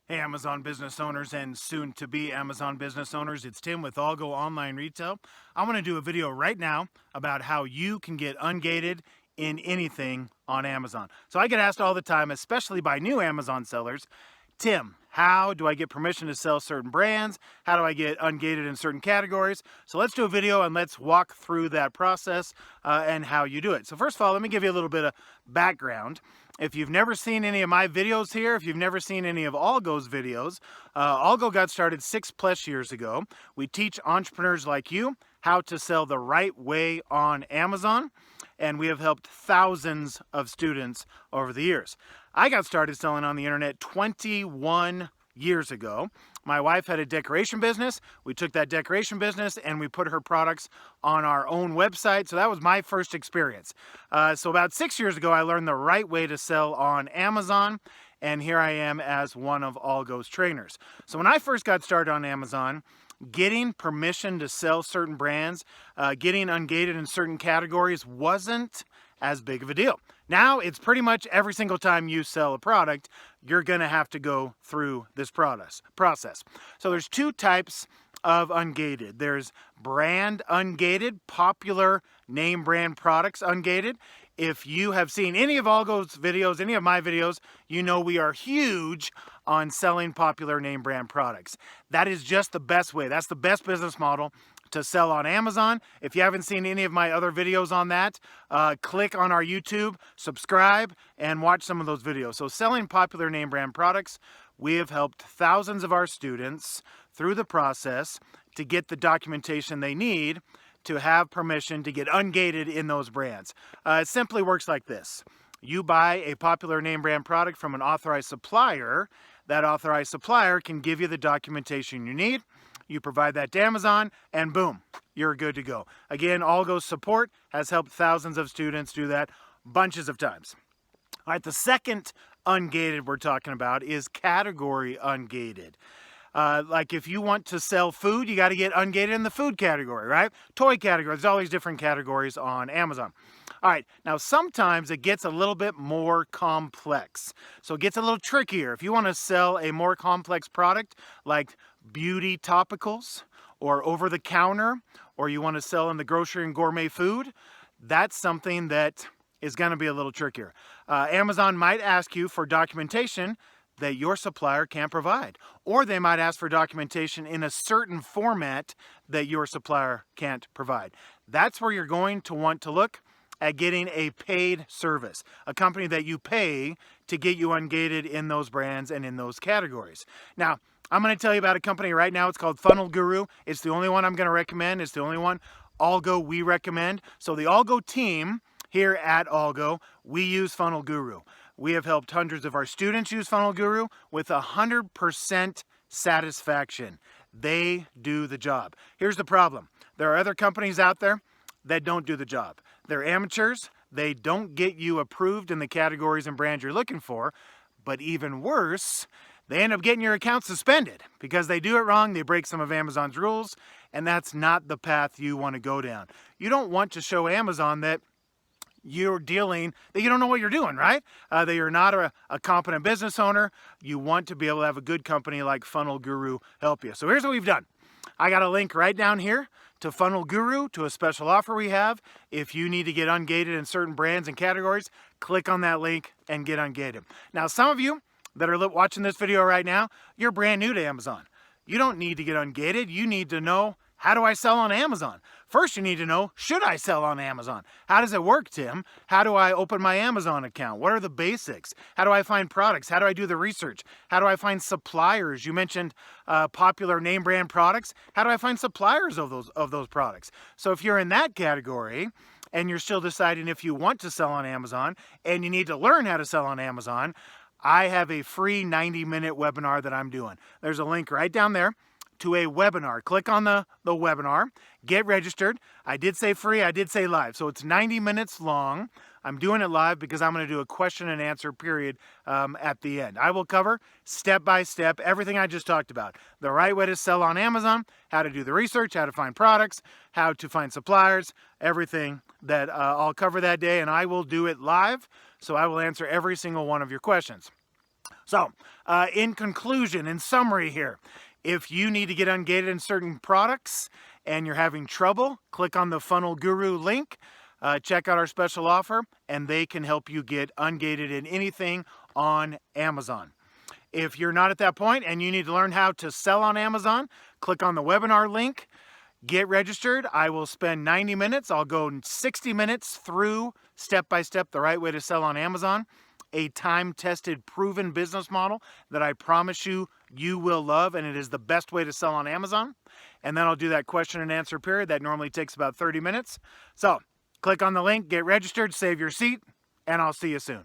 Hey, Amazon business owners and soon to be Amazon business owners. It's Tim with ALGO Online Retail. I want to do a video right now about how you can get ungated in anything on Amazon. So I get asked all the time, especially by new Amazon sellers, Tim, how do I get permission to sell certain brands? How do I get ungated in certain categories? So let's do a video and let's walk through that process and how you do it. So first of all, let me give you a little bit of background. If you've never seen any of my videos here, if you've never seen any of ALGO's videos, ALGO got started 6+ years ago. We teach entrepreneurs like you how to sell the right way on Amazon, and we have helped thousands of students over the years. I got started selling on the internet 21 years ago. My wife had a decoration business. We took that decoration business and we put her products on our own website. So that was my first experience. So about 6 years ago, I learned the right way to sell on Amazon. And here I am as one of ALGO's trainers. So when I first got started on Amazon, getting permission to sell certain brands, getting ungated in certain categories wasn't as big of a deal. Now it's pretty much every single time you sell a product, you're gonna have to go through this process. So there's two types of ungated. There's brand ungated, popular name brand products ungated. If you have seen any of ALGO's videos, any of my videos, you know we are huge on selling popular name brand products. That is just the best way. That's the best business model to sell on Amazon. If you haven't seen any of my other videos on that, click on our YouTube, subscribe, and watch some of those videos. So selling popular name brand products, we have helped thousands of our students through the process to get the documentation they need to have permission to get ungated in those brands. It simply works like this. You buy a popular name brand product from an authorized supplier. That authorized supplier can give you the documentation you need. You provide that to Amazon, and boom, you're good to go. Again, ALGO's support has helped thousands of students do that bunches of times. All right, the second ungated we're talking about is category ungated. Like if you want to sell food, you got to get ungated in the food category, right? Toy category, there's all these different categories on Amazon. All right, now sometimes it gets a little bit more complex. So it gets a little trickier. If you want to sell a more complex product like beauty topicals or over the counter, or you want to sell in the grocery and gourmet food, that's something that is going to be a little trickier. Amazon might ask you for documentation that your supplier can't provide, or they might ask for documentation in a certain format that your supplier can't provide. That's where you're going to want to look at getting a paid service, a company that you pay to get you ungated in those brands and in those categories. Now, I'm going to tell you about a company right now. It's called Funnel Guru. It's the only one I'm going to recommend. It's the only one ALGO we recommend. So the ALGO team here at ALGO, we use Funnel Guru. We have helped hundreds of our students use Funnel Guru with 100% satisfaction. They do the job. Here's the problem. There are other companies out there that don't do the job. They're amateurs. They don't get you approved in the categories and brands you're looking for. But even worse, they end up getting your account suspended because they do it wrong. They break some of Amazon's rules, and that's not the path you want to go down. You don't want to show Amazon that you're dealing, that you don't know what you're doing, right? That you're not a competent business owner. You want to be able to have a good company like Funnel Guru help you. So here's what we've done. I got a link right down here to Funnel Guru, to a special offer we have. If you need to get ungated in certain brands and categories, click on that link and get ungated. Now, some of you that are watching this video right now, you're brand new to Amazon. You don't need to get ungated. You need to know, how do I sell on Amazon? First, you need to know, should I sell on Amazon? How does it work, Tim? How do I open my Amazon account? What are the basics? How do I find products? How do I do the research? How do I find suppliers? You mentioned popular name brand products. How do I find suppliers of those products? So if you're in that category and you're still deciding if you want to sell on Amazon and you need to learn how to sell on Amazon, I have a free 90-minute webinar that I'm doing. There's a link right down there to a webinar. Click on the webinar, get registered. I did say free, I did say live. So it's 90 minutes long. I'm doing it live because I'm going to do a question and answer period at the end. I will cover step by step everything I just talked about. The right way to sell on Amazon, how to do the research, how to find products, how to find suppliers, everything that I'll cover that day, and I will do it live. So I will answer every single one of your questions. So, in conclusion, in summary here, if you need to get ungated in certain products and you're having trouble, click on the Funnel Guru link, check out our special offer, and they can help you get ungated in anything on Amazon. If you're not at that point and you need to learn how to sell on Amazon, click on the webinar link, get registered. I will spend 90 minutes. I'll go 60 minutes through step by step the right way to sell on Amazon. A time-tested, proven business model that I promise you will love, and it is the best way to sell on Amazon. And then I'll do that question and answer period that normally takes about 30 minutes. So click on the link, get registered, save your seat, and I'll see you soon.